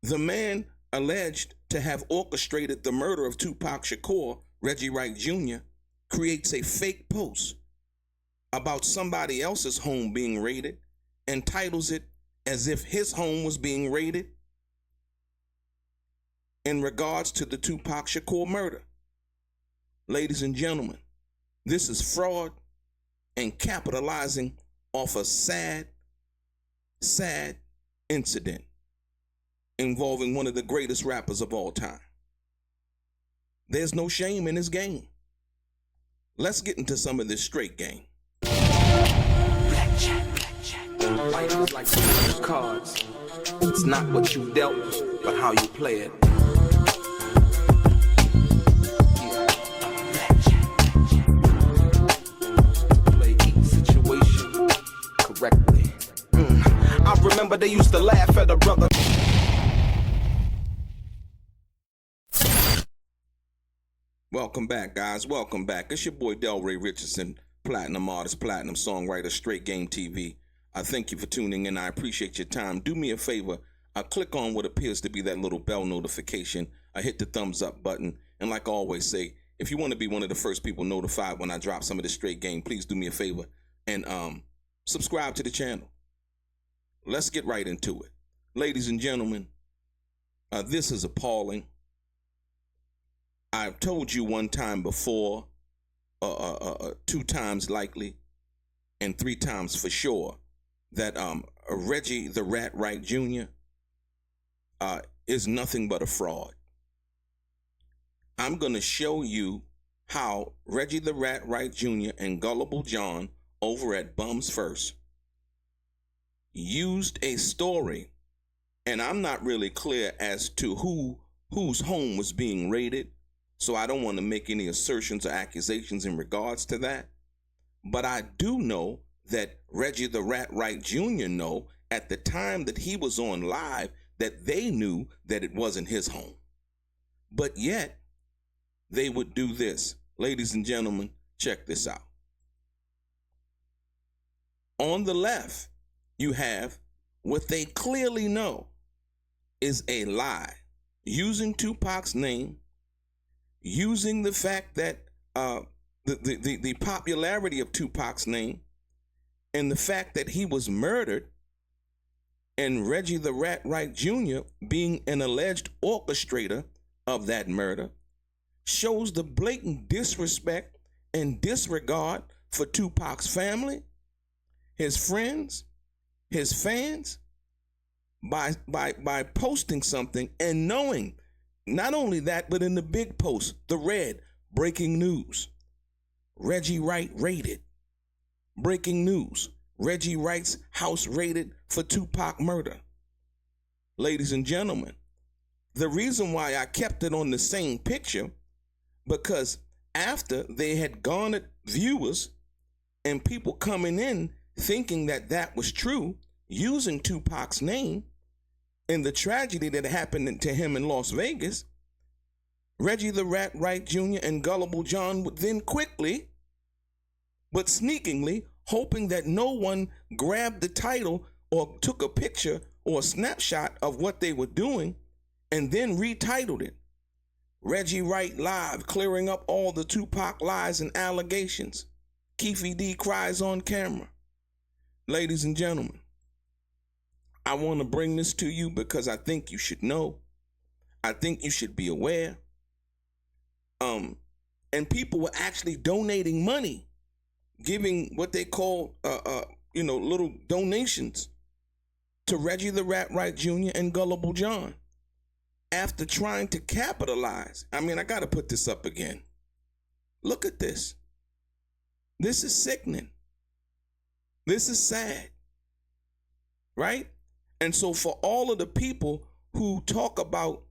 The man alleged to have orchestrated the murder of Tupac Shakur, Reggie Wright Jr., creates a fake post about somebody else's home being raided and titles it as if his home was being raided in regards to the Tupac Shakur murder. Ladies and gentlemen, this is fraud and capitalizing off a sad incident involving one of the greatest rappers of all time. There's no shame in this game. Let's get into some of this straight game. Life is like the cards. It's not what you dealt, but how you play it. Play each situation correctly. I remember they used to laugh at a brother. Welcome back, guys. Welcome back. It's your boy DELRAY Richardson, platinum artist, platinum songwriter, Straight Game TV. I thank you for tuning in. I appreciate your time. Do me a favor. Click on what appears to be that little bell notification. Hit the thumbs up button. And like I always say, if you want to be one of the first people notified when I drop some of this straight game, please do me a favor and subscribe to the channel. Let's get right into it. Ladies and gentlemen, this is appalling. I've told you one time before, 2 times likely, and 3 times for sure, that Reggie the Rat Wright Jr. Is nothing but a fraud. I'm going to show you how Reggie the Rat Wright Jr. and Gullible John over at Bums First used a story, and I'm not really clear as to whose home was being raided. So I don't want to make any assertions or accusations in regards to that. But I do know that Reggie the Rat Wright Jr. know at the time that he was on live that they knew that it wasn't his home. But yet, they would do this. Ladies and gentlemen, check this out. On the left, you have what they clearly know is a lie, using Tupac's name, using the fact that the popularity of Tupac's name and the fact that he was murdered and Reggie the Rat Wright Jr. being an alleged orchestrator of that murder shows the blatant disrespect and disregard for Tupac's family, his friends, his fans, by posting something and knowing. Not only that, but in the big post, the red, breaking news. Reggie Wright raided. Breaking news. Reggie Wright's house raided for Tupac murder. Ladies and gentlemen, the reason why I kept it on the same picture, because after they had garnered viewers and people coming in thinking that that was true, using Tupac's name, in the tragedy that happened to him in Las Vegas, Reggie the Rat Wright Jr. and Gullible John would then quickly, but sneakingly, hoping that no one grabbed the title or took a picture or a snapshot of what they were doing, and then retitled it. Reggie Wright Live, clearing up all the Tupac lies and allegations. Keefe D cries on camera. Ladies and gentlemen, I want to bring this to you because I think you should know. I think you should be aware. And people were actually donating money, giving what they call, little donations to Reggie the Rat Wright Jr. and Gullible John after trying to capitalize. I mean, I got to put this up again. Look at this. This is sickening. This is sad. Right? And so for all of the people who talk about,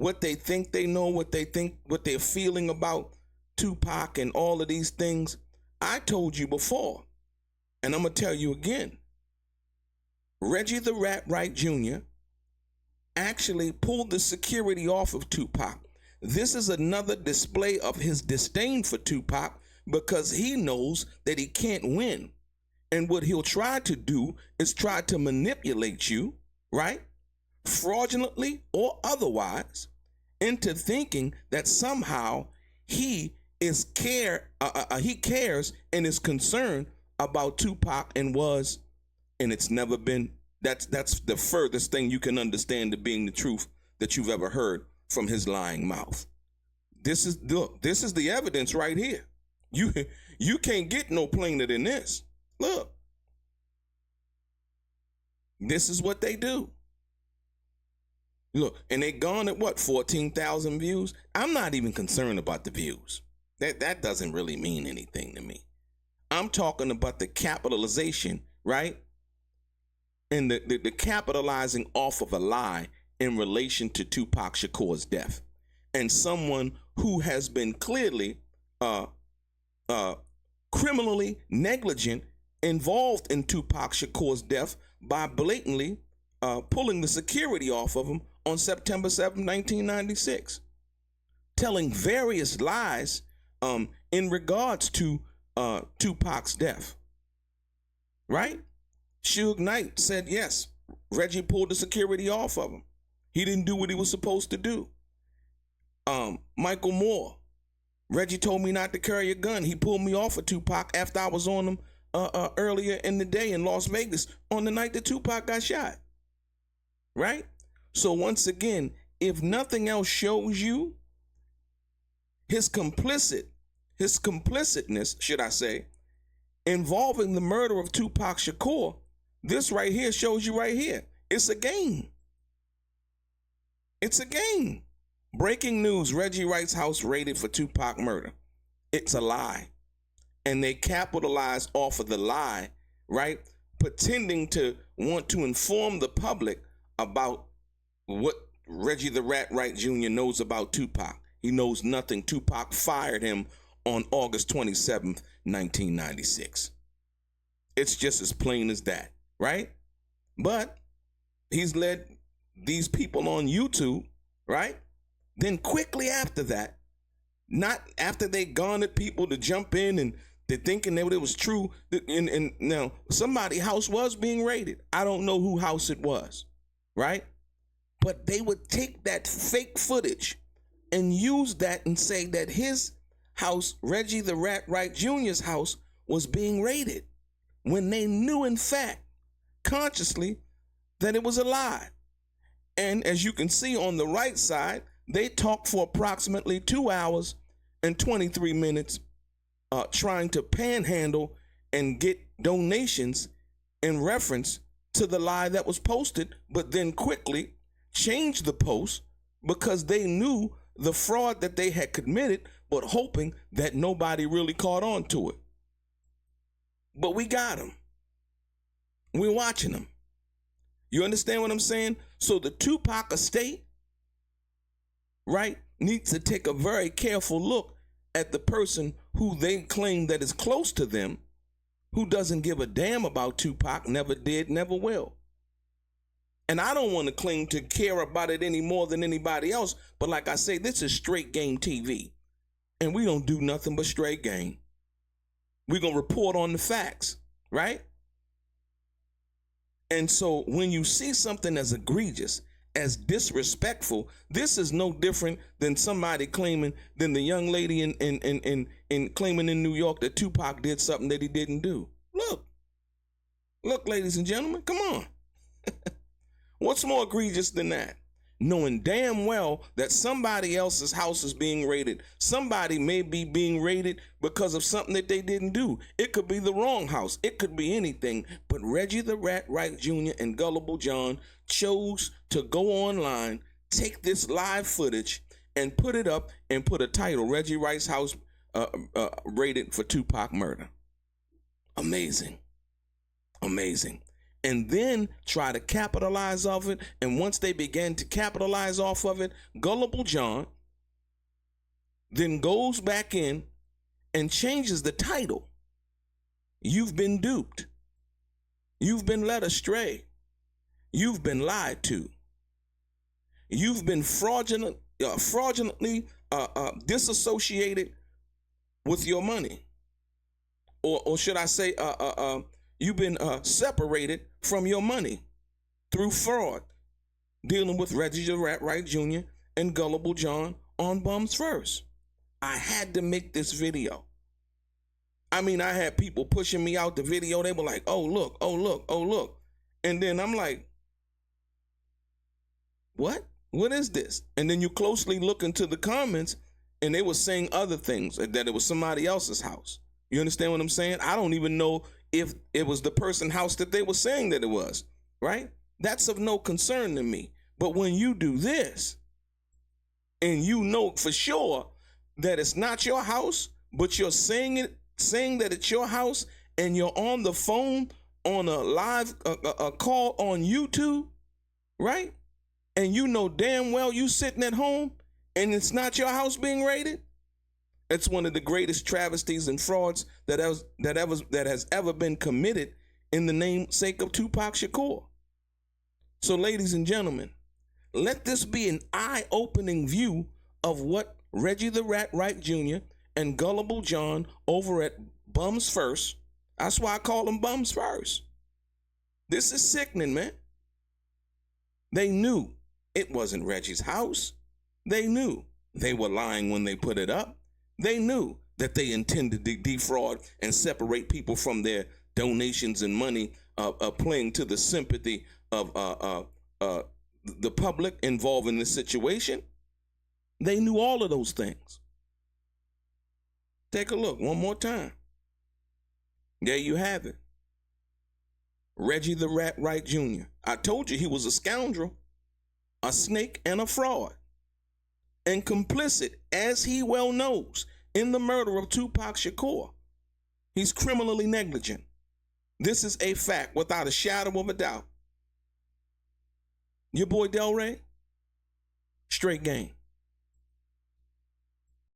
what they think they know, what they're feeling about Tupac and all of these things, I told you before, and I'm going to tell you again. Reggie the Rat Wright Jr. actually pulled the security off of Tupac. This is another display of his disdain for Tupac because he knows that he can't win. And what he'll try to do is try to manipulate you, right? Fraudulently or otherwise, into thinking that somehow he cares and is concerned about Tupac and it's never been. That's the furthest thing you can understand to being the truth that you've ever heard from his lying mouth. This is the evidence right here. You can't get no plainer than this. Look, this is what they do. Look, and they garnered what, 14,000 views? I'm not even concerned about the views. That doesn't really mean anything to me. I'm talking about the capitalization, right? And the capitalizing off of a lie in relation to Tupac Shakur's death. And someone who has been clearly criminally negligent involved in Tupac Shakur's death by blatantly pulling the security off of him on September 7, 1996, telling various lies in regards to Tupac's death, right? Suge Knight said, yes, Reggie pulled the security off of him. He didn't do what he was supposed to do. Michael Moore, Reggie told me not to carry a gun. He pulled me off of Tupac after I was on him earlier in the day in Las Vegas on the night that Tupac got shot, right? So once again, if nothing else shows you his complicitness, should I say, involving the murder of Tupac Shakur, this right here shows you right here. It's a game. It's a game. Breaking news, Reggie Wright's house raided for Tupac murder. It's a lie. And they capitalize off of the lie, right? Pretending to want to inform the public about what Reggie the Rat Wright Jr. knows about Tupac. He knows nothing. Tupac fired him on August 27th, 1996. It's just as plain as that, right? But he's led these people on YouTube, right? Then quickly after that, not after they garnered people to jump in and they're thinking that it was true, and now somebody's house was being raided. I don't know whose house it was, right? But they would take that fake footage and use that and say that his house, Reggie the Rat Wright Jr.'s house, was being raided when they knew, in fact, consciously, that it was a lie. And as you can see on the right side, they talked for approximately 2 hours and 23 minutes trying to panhandle and get donations in reference to the lie that was posted, but then quickly changed the post because they knew the fraud that they had committed, but hoping that nobody really caught on to it. But we got them. We're watching them. You understand what I'm saying? So the Tupac estate, right, needs to take a very careful look at the person who they claim that is close to them, who doesn't give a damn about Tupac, never did, never will. And I don't want to claim to care about it any more than anybody else, but like I say, this is straight game TV. And we don't do nothing but straight game. We're going to report on the facts, right? And so when you see something as egregious, as disrespectful, this is no different than somebody claiming, than the young lady in claiming in New York that Tupac did something that he didn't do. Look, ladies and gentlemen, come on. What's more egregious than that? Knowing damn well that somebody else's house is being raided. Somebody may be being raided because of something that they didn't do. It could be the wrong house. It could be anything. But Reggie the Rat Wright Jr. and Gullible John chose to go online, take this live footage, and put it up and put a title, Reggie Wright's house raided for Tupac murder. Amazing. Amazing. And then try to capitalize off it. And once they began to capitalize off of it, Gullible John then goes back in and changes the title. You've been duped. You've been led astray. You've been lied to. You've been fraudulently disassociated with your money. Or should I say, you've been separated from your money through fraud. dealing with Reggie the Rat Wright Jr. and Gullible John on Bums First. I had to make this video. I mean, I had people pushing me out the video. They were like, oh, look, oh, look, oh, look. And then I'm like, what? What is this? And then you closely look into the comments, and they were saying other things, that it was somebody else's house. You understand what I'm saying? I don't even know if it was the person's house that they were saying that it was, right? That's of no concern to me. But when you do this, and you know for sure that it's not your house, but you're saying that it's your house, and you're on the phone on a live a call on YouTube, right? And you know damn well you sitting at home and it's not your house being raided. It's one of the greatest travesties and frauds that has ever been committed in the namesake of Tupac Shakur. So, ladies and gentlemen, let this be an eye-opening view of what Reggie the Rat Wright Jr. and Gullible John over at Bums First. That's why I call them Bums First. This is sickening, man. They knew it wasn't Reggie's house. They knew they were lying when they put it up. They knew that they intended to defraud and separate people from their donations and money, playing to the sympathy of the public involved in this situation. They knew all of those things. Take a look one more time. There you have it. Reggie the Rat Wright Jr. I told you he was a scoundrel, a snake, and a fraud. And complicit, as he well knows, in the murder of Tupac Shakur. He's criminally negligent. This is a fact without a shadow of a doubt. Your boy DELRAY, straight game.